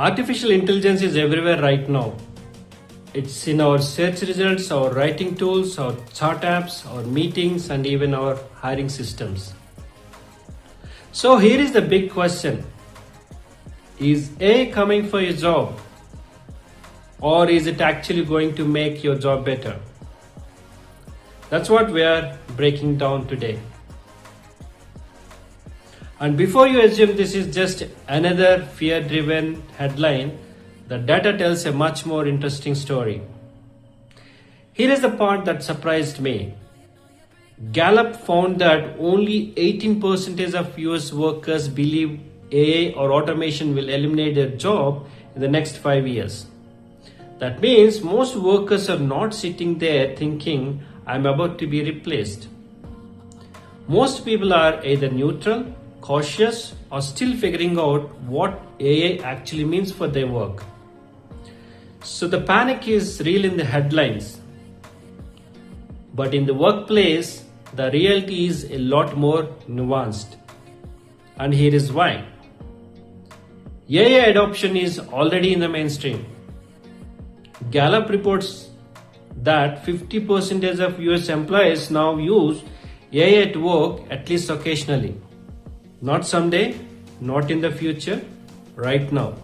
Artificial intelligence is everywhere right now. It's in our search results, our writing tools, our chat apps, our meetings, and even our hiring systems. So here is the big question. Is AI coming for your job? Or is it actually going to make your job better? That's what we are breaking down today. And before you assume this is just another fear-driven headline, the data tells a much more interesting story. Here is the part that surprised me. Gallup found that only 18% of US workers believe AI or automation will eliminate their job in the next 5 years. That means most workers are not sitting there thinking, I'm about to be replaced. Most people are either neutral, cautious, or still figuring out what AI actually means for their work. So the panic is real in the headlines. But in the workplace, the reality is a lot more nuanced. And here is why. AI adoption is already in the mainstream. Gallup reports that 50% of US employees now use AI at work at least occasionally. Not someday, not in the future, right now.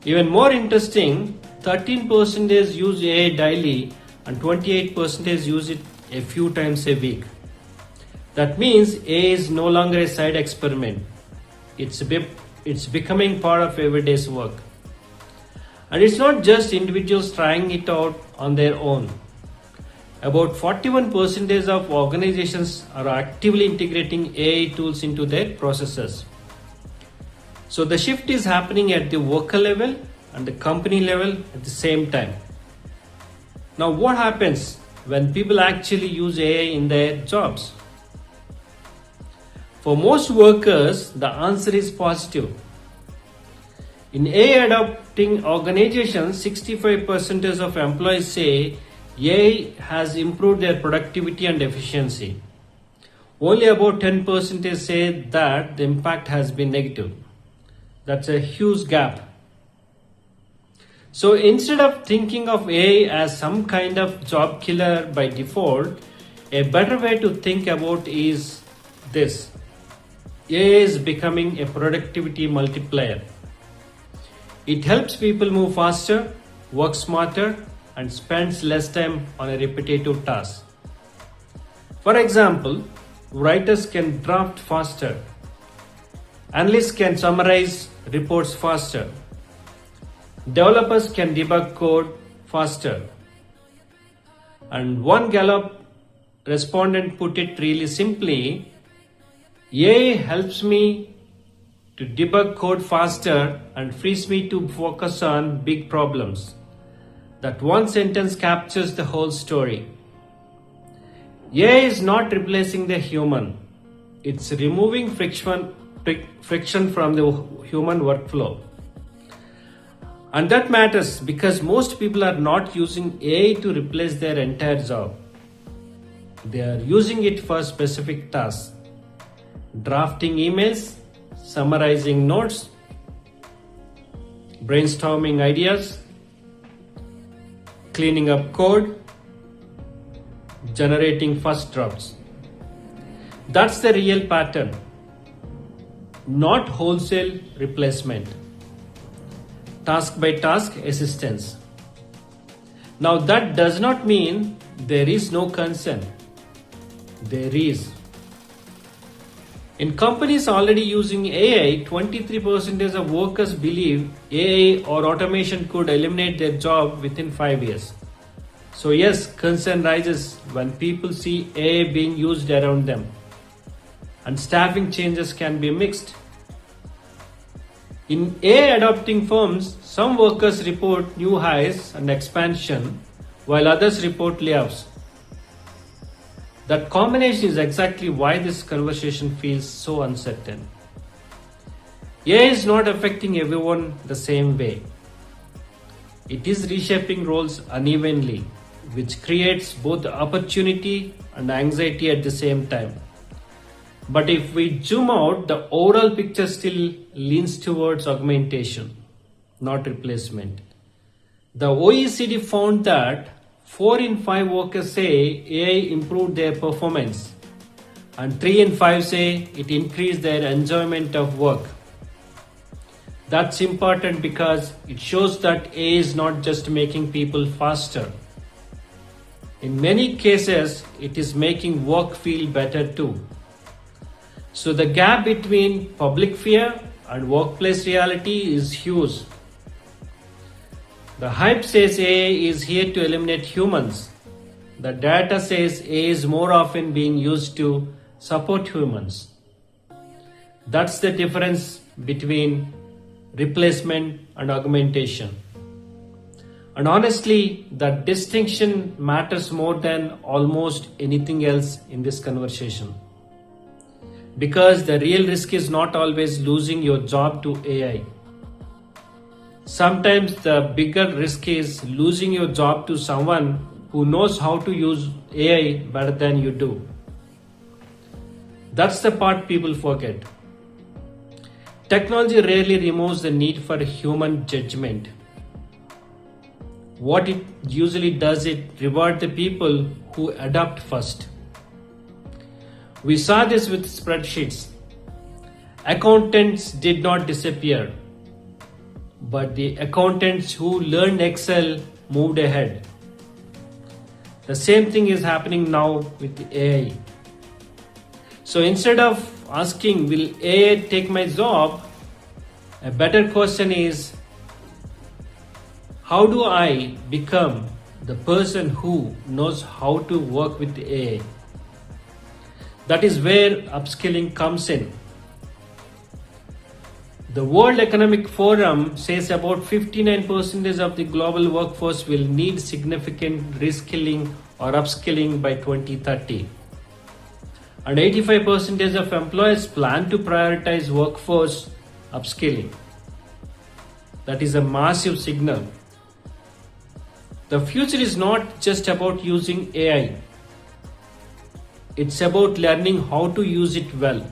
Even more interesting, 13% use AI daily and 28% use it a few times a week. That means AI is no longer a side experiment. It's becoming part of everyday's work. And it's not just individuals trying it out on their own. About 41% of organizations are actively integrating AI tools into their processes. So the shift is happening at the worker level and the company level at the same time. Now what happens when people actually use AI in their jobs? For most workers, the answer is positive. In AI adopting organizations, 65% of employees say AI has improved their productivity and efficiency. Only about 10% say that the impact has been negative. That's a huge gap. So instead of thinking of AI as some kind of job killer by default, a better way to think about is this. AI is becoming a productivity multiplier. It helps people move faster, work smarter, and spends less time on a repetitive task. For example, writers can draft faster. Analysts can summarize reports faster. Developers can debug code faster. And one Gallup respondent put it really simply, AI helps me to debug code faster and frees me to focus on big problems. That one sentence captures the whole story. AI is not replacing the human. It's removing friction from the human workflow. And that matters because most people are not using AI to replace their entire job. They are using it for specific tasks. Drafting emails, summarizing notes, brainstorming ideas, cleaning up code, generating first drafts. That's the real pattern, not wholesale replacement. Task by task assistance. Now that does not mean there is no concern. There is. In companies already using AI, 23% of workers believe AI or automation could eliminate their job within 5 years. So yes, concern rises when people see AI being used around them. And staffing changes can be mixed. In AI adopting firms, some workers report new hires and expansion, while others report layoffs. That combination is exactly why this conversation feels so uncertain. AI is not affecting everyone the same way. It is reshaping roles unevenly, which creates both opportunity and anxiety at the same time. But if we zoom out, the overall picture still leans towards augmentation, not replacement. The OECD found that 4 in 5 workers say AI improved their performance, and 3 in 5 say it increased their enjoyment of work. That's important because it shows that AI is not just making people faster. In many cases, it is making work feel better too. So the gap between public fear and workplace reality is huge. The hype says AI is here to eliminate humans. The data says AI is more often being used to support humans. That's the difference between replacement and augmentation. And honestly, that distinction matters more than almost anything else in this conversation. Because the real risk is not always losing your job to AI. Sometimes the bigger risk is losing your job to someone who knows how to use AI better than you do. That's the part people forget. Technology rarely removes the need for human judgment. What it usually does, it reward the people who adapt first. We saw this with spreadsheets. Accountants did not disappear, but the accountants who learned Excel moved ahead. The same thing is happening now with AI. So instead of asking, will AI take my job? A better question is, how do I become the person who knows how to work with AI? That is where upskilling comes in. The World Economic Forum says about 59% of the global workforce will need significant reskilling or upskilling by 2030. And 85% of employers plan to prioritize workforce upskilling. That is a massive signal. The future is not just about using AI. It's about learning how to use it well.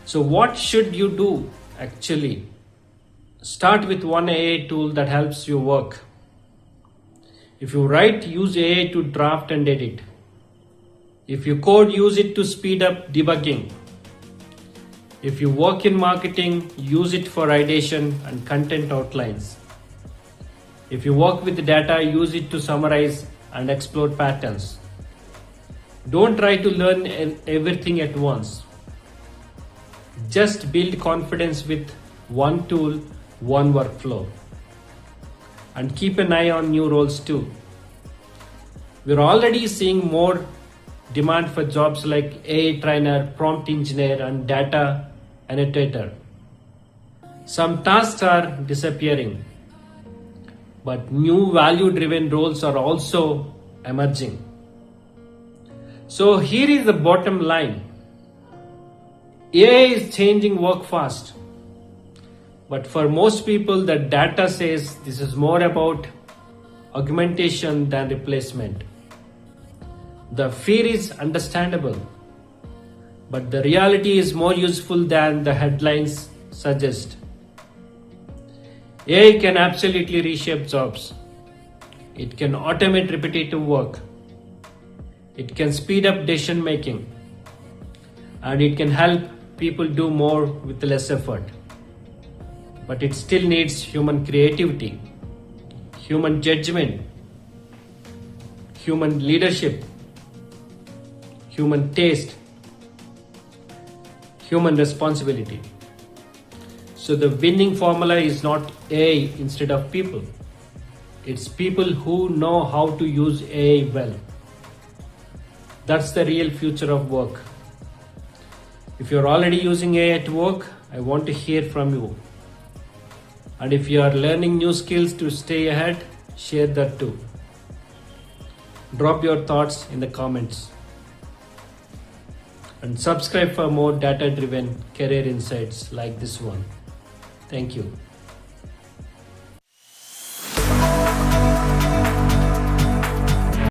So what should you do actually? Start with one AI tool that helps you work. If you write, use AI to draft and edit. If you code, use it to speed up debugging. If you work in marketing, use it for ideation and content outlines. If you work with data, use it to summarize and explore patterns. Don't try to learn everything at once. Just build confidence with one tool, one workflow. And keep an eye on new roles too. We're already seeing more demand for jobs like AI trainer, prompt engineer, and data annotator. Some tasks are disappearing, but new value-driven roles are also emerging. So here is the bottom line. AI is changing work fast. But for most people, the data says this is more about augmentation than replacement. The fear is understandable, but the reality is more useful than the headlines suggest. AI can absolutely reshape jobs. It can automate repetitive work. It can speed up decision making. And it can help people do more with less effort. But it still needs human creativity, human judgment, human leadership, human taste, human responsibility. So the winning formula is not AI instead of people. It's people who know how to use AI well. That's the real future of work. If you're already using AI at work, I want to hear from you. And if you are learning new skills to stay ahead, share that too. Drop your thoughts in the comments. And subscribe for more data-driven career insights like this one. Thank you.